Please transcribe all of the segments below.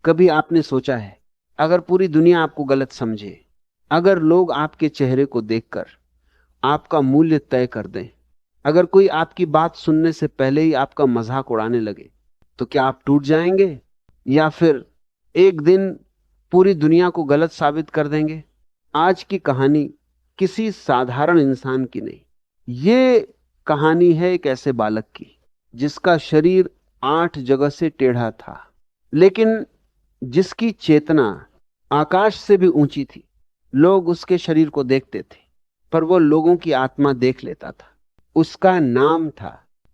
कभी आपने सोचा है, अगर पूरी दुनिया आपको गलत समझे, अगर लोग आपके चेहरे को देखकर आपका मूल्य तय कर दें, अगर कोई आपकी बात सुनने से पहले ही आपका मजाक उड़ाने लगे, तो क्या आप टूट जाएंगे या फिर एक दिन पूरी दुनिया को गलत साबित कर देंगे? आज की कहानी किसी साधारण इंसान की नहीं, ये कहानी है एक ऐसे बालक की जिसका शरीर 8 जगह से टेढ़ा था, लेकिन जिसकी चेतना आकाश से भी ऊंची थी। लोग उसके शरीर को देखते थे, पर वो लोगों की आत्मा देख लेता था। उसका नाम था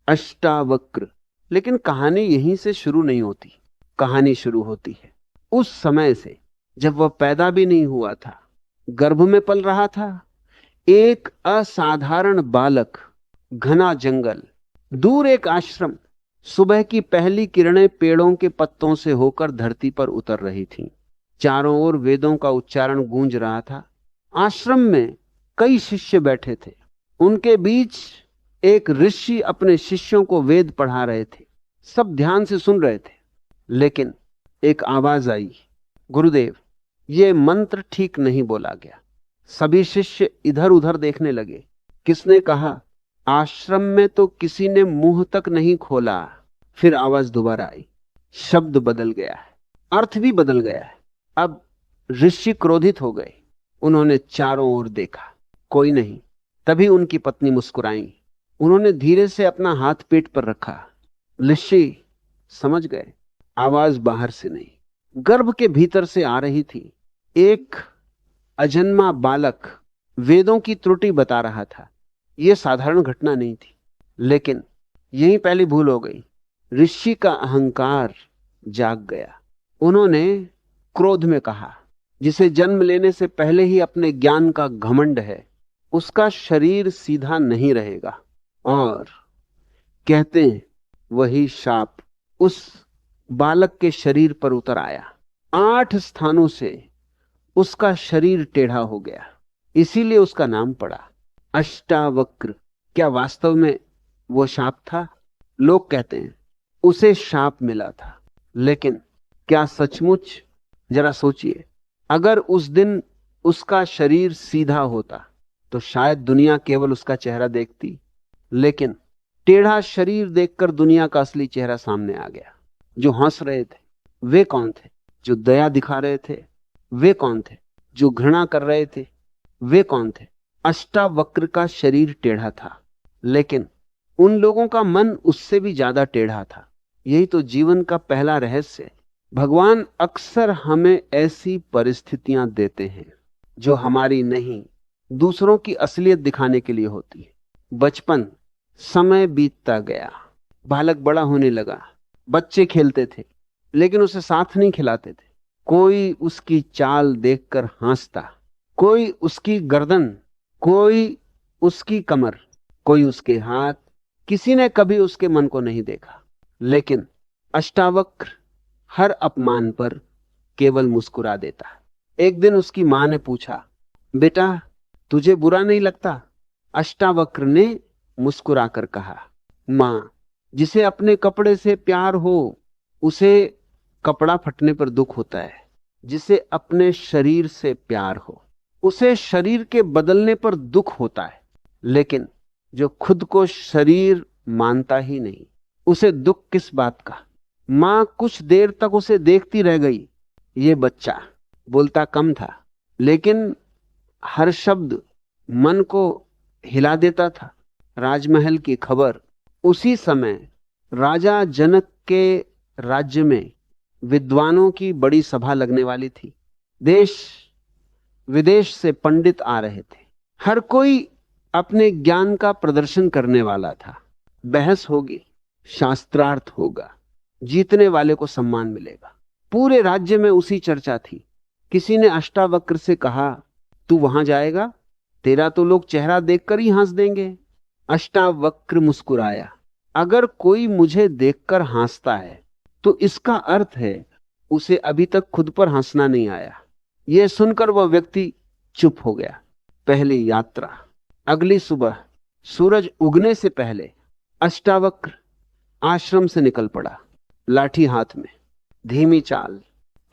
अष्टावक्र। लेकिन कहानी यहीं से शुरू नहीं होती। कहानी शुरू होती है उस समय से जब वह पैदा भी नहीं हुआ था, गर्भ में पल रहा था। एक असाधारण बालक, घना जंगल, दूर एक आश्रम। सुबह की पहली किरणें पेड़ों के पत्तों से होकर धरती पर उतर रही थीं। चारों ओर वेदों का उच्चारण गूंज रहा था। आश्रम में कई शिष्य बैठे थे। उनके बीच एक ऋषि अपने शिष्यों को वेद पढ़ा रहे थे। सब ध्यान से सुन रहे थे, लेकिन एक आवाज आई, गुरुदेव, ये मंत्र ठीक नहीं बोला गया। सभी शिष्य इधर उधर देखने लगे। किसने कहा, आश्रम में तो किसी ने मुंह तक नहीं खोला। फिर आवाज दोबारा आई। शब्द बदल गया है, अर्थ भी बदल गया है। अब ऋषि क्रोधित हो गए। उन्होंने चारों ओर देखा, कोई नहीं। तभी उनकी पत्नी मुस्कुराई। उन्होंने धीरे से अपना हाथ पेट पर रखा। ऋषि समझ गए, आवाज बाहर से नहीं, गर्भ के भीतर से आ रही थी। एक अजन्मा बालक वेदों की त्रुटि बता रहा था। यह साधारण घटना नहीं थी, लेकिन यही पहली भूल हो गई। ऋषि का अहंकार जाग गया। उन्होंने क्रोध में कहा, जिसे जन्म लेने से पहले ही अपने ज्ञान का घमंड है, उसका शरीर सीधा नहीं रहेगा। और कहते हैं वही शाप उस बालक के शरीर पर उतर आया। 8 स्थानों से उसका शरीर टेढ़ा हो गया। इसीलिए उसका नाम पड़ा अष्टावक्र। क्या वास्तव में वो शाप था? लोग कहते हैं उसे शाप मिला था, लेकिन क्या सचमुच? जरा सोचिए, अगर उस दिन उसका शरीर सीधा होता तो शायद दुनिया केवल उसका चेहरा देखती, लेकिन टेढ़ा शरीर देखकर दुनिया का असली चेहरा सामने आ गया। जो हंस रहे थे वे कौन थे? जो दया दिखा रहे थे वे कौन थे? जो घृणा कर रहे थे वे कौन थे? अष्टावक्र का शरीर टेढ़ा था, लेकिन उन लोगों का मन उससे भी ज्यादा टेढ़ा था। यही तो जीवन का पहला रहस्य है। भगवान अक्सर हमें ऐसी परिस्थितियां देते हैं जो हमारी नहीं, दूसरों की असलियत दिखाने के लिए होती है। बचपन, समय बीतता गया, बालक बड़ा होने लगा। बच्चे खेलते थे, लेकिन उसे साथ नहीं खिलाते थे। कोई उसकी चाल देखकर हंसता, कोई उसकी गर्दन, कोई उसकी कमर, कोई उसके हाथ। किसी ने कभी उसके मन को नहीं देखा। लेकिन अष्टावक्र हर अपमान पर केवल मुस्कुरा देता। एक दिन उसकी मां ने पूछा, बेटा तुझे बुरा नहीं लगता? अष्टावक्र ने मुस्कुराकर कहा, मां, जिसे अपने कपड़े से प्यार हो उसे कपड़ा फटने पर दुख होता है। जिसे अपने शरीर से प्यार हो उसे शरीर के बदलने पर दुख होता है। लेकिन जो खुद को शरीर मानता ही नहीं, उसे दुख किस बात का? मां कुछ देर तक उसे देखती रह गई। ये बच्चा बोलता कम था, लेकिन हर शब्द मन को हिला देता था। राजमहल की खबर। उसी समय राजा जनक के राज्य में विद्वानों की बड़ी सभा लगने वाली थी। देश विदेश से पंडित आ रहे थे। हर कोई अपने ज्ञान का प्रदर्शन करने वाला था। बहस होगी, शास्त्रार्थ होगा, जीतने वाले को सम्मान मिलेगा। पूरे राज्य में उसी चर्चा थी। किसी ने अष्टावक्र से कहा, तू वहां जाएगा? तेरा तो लोग चेहरा देखकर ही हंस देंगे। अष्टावक्र मुस्कुराया, अगर कोई मुझे देखकर हंसता है तो इसका अर्थ है उसे अभी तक खुद पर हंसना नहीं आया। यह सुनकर वह व्यक्ति चुप हो गया। पहली यात्रा। अगली सुबह सूरज उगने से पहले अष्टावक्र आश्रम से निकल पड़ा, लाठी हाथ में, धीमी चाल,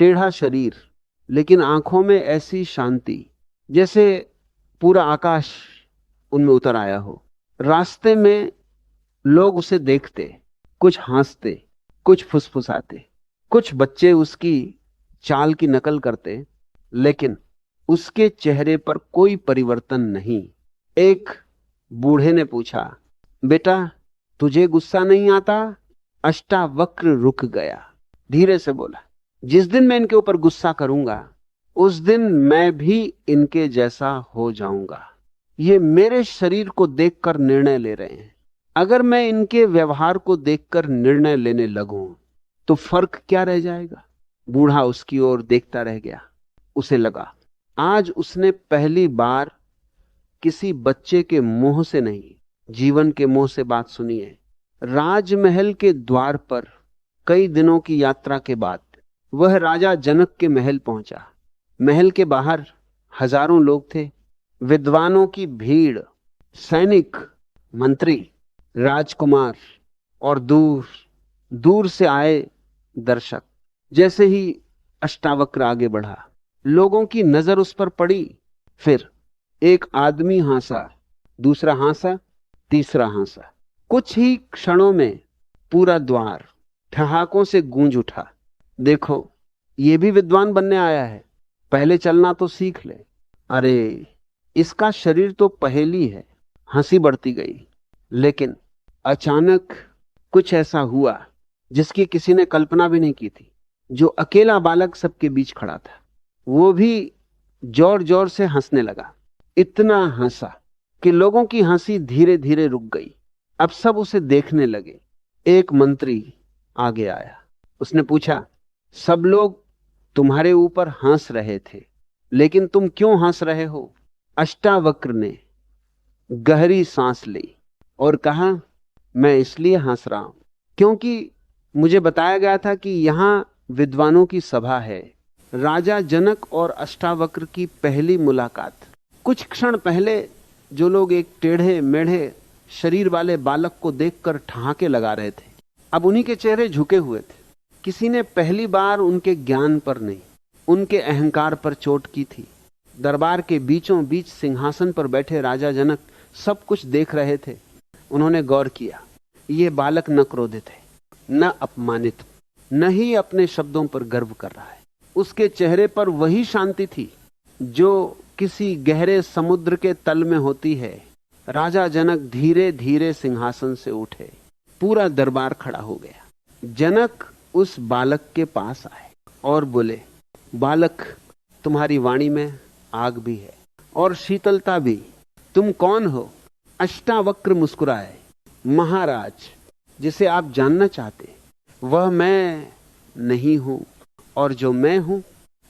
टेढ़ा शरीर, लेकिन आंखों में ऐसी शांति जैसे पूरा आकाश उनमें उतर आया हो। रास्ते में लोग उसे देखते, कुछ हंसते, कुछ फुसफुसाते, कुछ बच्चे उसकी चाल की नकल करते, लेकिन उसके चेहरे पर कोई परिवर्तन नहीं। एक बूढ़े ने पूछा, बेटा तुझे गुस्सा नहीं आता? अष्टावक्र रुक गया, धीरे से बोला, जिस दिन मैं इनके ऊपर गुस्सा करूंगा उस दिन मैं भी इनके जैसा हो जाऊंगा। ये मेरे शरीर को देखकर निर्णय ले रहे हैं। अगर मैं इनके व्यवहार को देखकर निर्णय लेने लगूं तो फर्क क्या रह जाएगा? बूढ़ा उसकी ओर देखता रह गया। उसे लगा आज उसने पहली बार किसी बच्चे के मुंह से नहीं, जीवन के मुंह से बात सुनी है। राजमहल के द्वार पर कई दिनों की यात्रा के बाद वह राजा जनक के महल पहुंचा। महल के बाहर हजारों लोग थे, विद्वानों की भीड़, सैनिक, मंत्री, राजकुमार और दूर दूर से आए दर्शक। जैसे ही अष्टावक्र आगे बढ़ा, लोगों की नजर उस पर पड़ी। फिर एक आदमी हंसा, दूसरा हंसा, तीसरा हंसा। कुछ ही क्षणों में पूरा द्वार ठहाकों से गूंज उठा। देखो, ये भी विद्वान बनने आया है, पहले चलना तो सीख ले। अरे, इसका शरीर तो पहेली है। हंसी बढ़ती गई, लेकिन अचानक कुछ ऐसा हुआ जिसकी किसी ने कल्पना भी नहीं की थी। जो अकेला बालक सबके बीच खड़ा था, वो भी जोर जोर से हंसने लगा। इतना हंसा कि लोगों की हंसी धीरे धीरे रुक गई। अब सब उसे देखने लगे। एक मंत्री आगे आया। उसने पूछा, सब लोग तुम्हारे ऊपर हंस रहे थे, लेकिन तुम क्यों हंस रहे हो? अष्टावक्र ने गहरी सांस ली और कहा, मैं इसलिए हंस रहा हूं क्योंकि मुझे बताया गया था कि यहां विद्वानों की सभा है। राजा जनक और अष्टावक्र की पहली मुलाकात। कुछ क्षण पहले जो लोग एक टेढ़े मेढ़े शरीर वाले बालक को देखकर ठहाके लगा रहे थे, अब उन्हीं के चेहरे झुके हुए थे। किसी ने पहली बार उनके ज्ञान पर नहीं, उनके अहंकार पर चोट की थी। दरबार के बीचों बीच सिंहासन पर बैठे राजा जनक सब कुछ देख रहे थे। उन्होंने गौर किया, ये बालक न क्रोधित है, न अपमानित, न ही अपने शब्दों पर गर्व कर रहा है। उसके चेहरे पर वही शांति थी जो किसी गहरे समुद्र के तल में होती है। राजा जनक धीरे धीरे सिंहासन से उठे। पूरा दरबार खड़ा हो गया। जनक उस बालक के पास आए और बोले, बालक, तुम्हारी वाणी में आग भी है और शीतलता भी। तुम कौन हो? अष्टावक्र मुस्कुराए। महाराज, जिसे आप जानना चाहते वह मैं नहीं हूं, और जो मैं हूं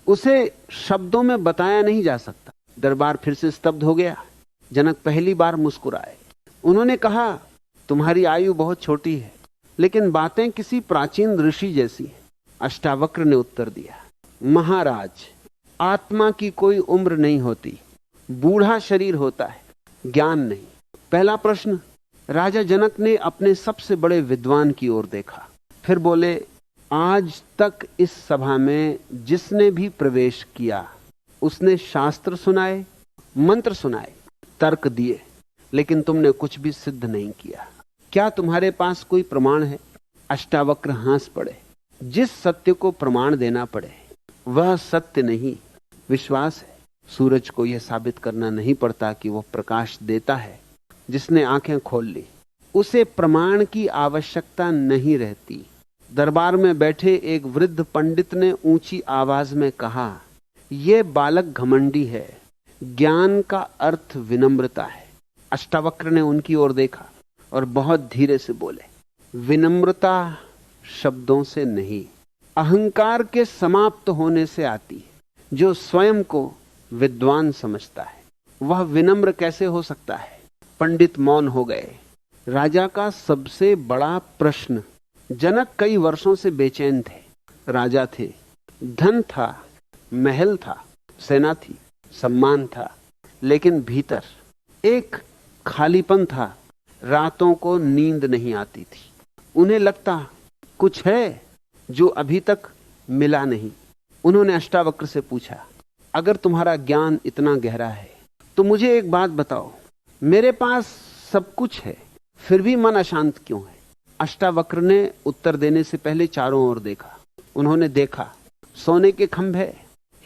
उसे शब्दों में बताया नहीं जा सकता। दरबार फिर से स्तब्ध हो गया। जनक पहली बार मुस्कुराए। उन्होंने कहा, तुम्हारी आयु बहुत छोटी है, लेकिन बातें किसी प्राचीन ऋषि जैसी हैं। अष्टावक्र ने उत्तर दिया, महाराज, आत्मा की कोई उम्र नहीं होती, बूढ़ा शरीर होता है, ज्ञान नहीं। पहला प्रश्न। राजा जनक ने अपने सबसे बड़े विद्वान की ओर देखा, फिर बोले, आज तक इस सभा में जिसने भी प्रवेश किया उसने शास्त्र सुनाए, मंत्र सुनाए, तर्क दिए, लेकिन तुमने कुछ भी सिद्ध नहीं किया। क्या तुम्हारे पास कोई प्रमाण है? अष्टावक्र हंस पड़े। जिस सत्य को प्रमाण देना पड़े वह सत्य नहीं, विश्वास है। सूरज को यह साबित करना नहीं पड़ता कि वह प्रकाश देता है। जिसने आंखें खोल ली उसे प्रमाण की आवश्यकता नहीं रहती। दरबार में बैठे एक वृद्ध पंडित ने ऊंची आवाज में कहा, यह बालक घमंडी है, ज्ञान का अर्थ विनम्रता है। अष्टावक्र ने उनकी ओर देखा और बहुत धीरे से बोले, विनम्रता शब्दों से नहीं, अहंकार के समाप्त होने से आती है। जो स्वयं को विद्वान समझता है वह विनम्र कैसे हो सकता है? पंडित मौन हो गए। राजा का सबसे बड़ा प्रश्न। जनक कई वर्षों से बेचैन थे। राजा थे, धन था, महल था, सेना थी, सम्मान था, लेकिन भीतर एक खालीपन था। रातों को नींद नहीं आती थी। उन्हें लगता कुछ है जो अभी तक मिला नहीं। उन्होंने अष्टावक्र से पूछा, अगर तुम्हारा ज्ञान इतना गहरा है तो मुझे एक बात बताओ, मेरे पास सब कुछ है फिर भी मन अशांत क्यों है? अष्टावक्र ने उत्तर देने से पहले चारों ओर देखा। उन्होंने देखा सोने के खंभे,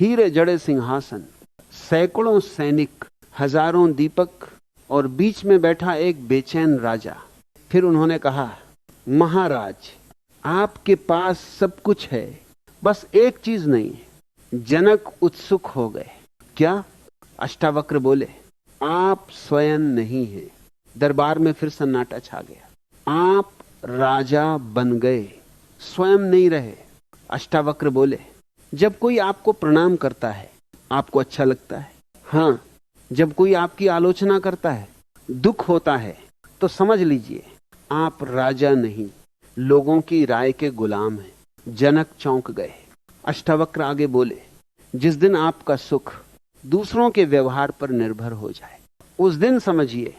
हीरे जड़े सिंहासन, सैकड़ों सैनिक, हजारों दीपक और बीच में बैठा एक बेचैन राजा। फिर उन्होंने कहा, महाराज, आपके पास सब कुछ है, बस एक चीज नहीं है। जनक उत्सुक हो गए। क्या? अष्टावक्र बोले, आप स्वयं नहीं हैं। दरबार में फिर सन्नाटा छा गया। आप राजा बन गए, स्वयं नहीं रहे। अष्टावक्र बोले, जब कोई आपको प्रणाम करता है आपको अच्छा लगता है? हां। जब कोई आपकी आलोचना करता है, दुख होता है, तो समझ लीजिए आप राजा नहीं, लोगों की राय के गुलाम हैं। जनक चौंक गए। अष्टावक्र आगे बोले, जिस दिन आपका सुख दूसरों के व्यवहार पर निर्भर हो जाए, उस दिन समझिए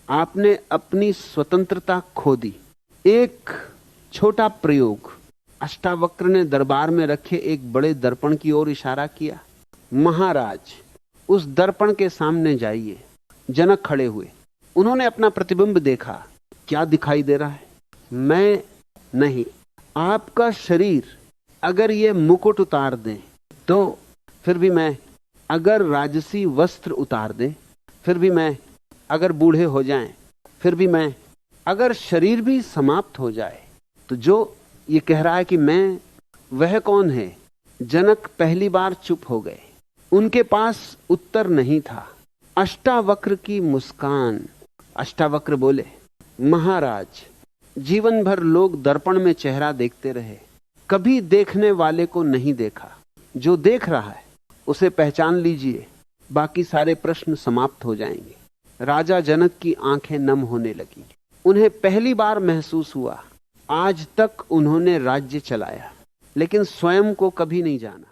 आपने अपनी स्वतंत्रता खो दी। एक छोटा प्रयोग। अष्टावक्र ने दरबार में रखे एक बड़े दर्पण की ओर इशारा किया। महाराज, उस दर्पण के सामने जाइए। जनक खड़े हुए। उन्होंने अपना प्रतिबिंब देखा। क्या दिखाई दे रहा है? मैं नहीं, आपका शरीर। अगर ये मुकुट उतार दें तो फिर भी मैं, अगर राजसी वस्त्र उतार दें फिर भी मैं, अगर बूढ़े हो जाएं फिर भी मैं, अगर शरीर भी समाप्त हो जाए तो जो ये कह रहा है कि मैं, वह कौन है? जनक पहली बार चुप हो गए। उनके पास उत्तर नहीं था। अष्टावक्र की मुस्कान। अष्टावक्र बोले, महाराज, जीवन भर लोग दर्पण में चेहरा देखते रहे, कभी देखने वाले को नहीं देखा। जो देख रहा है उसे पहचान लीजिए, बाकी सारे प्रश्न समाप्त हो जाएंगे। राजा जनक की आंखें नम होने लगी। उन्हें पहली बार महसूस हुआ, आज तक उन्होंने राज्य चलाया लेकिन स्वयं को कभी नहीं जाना।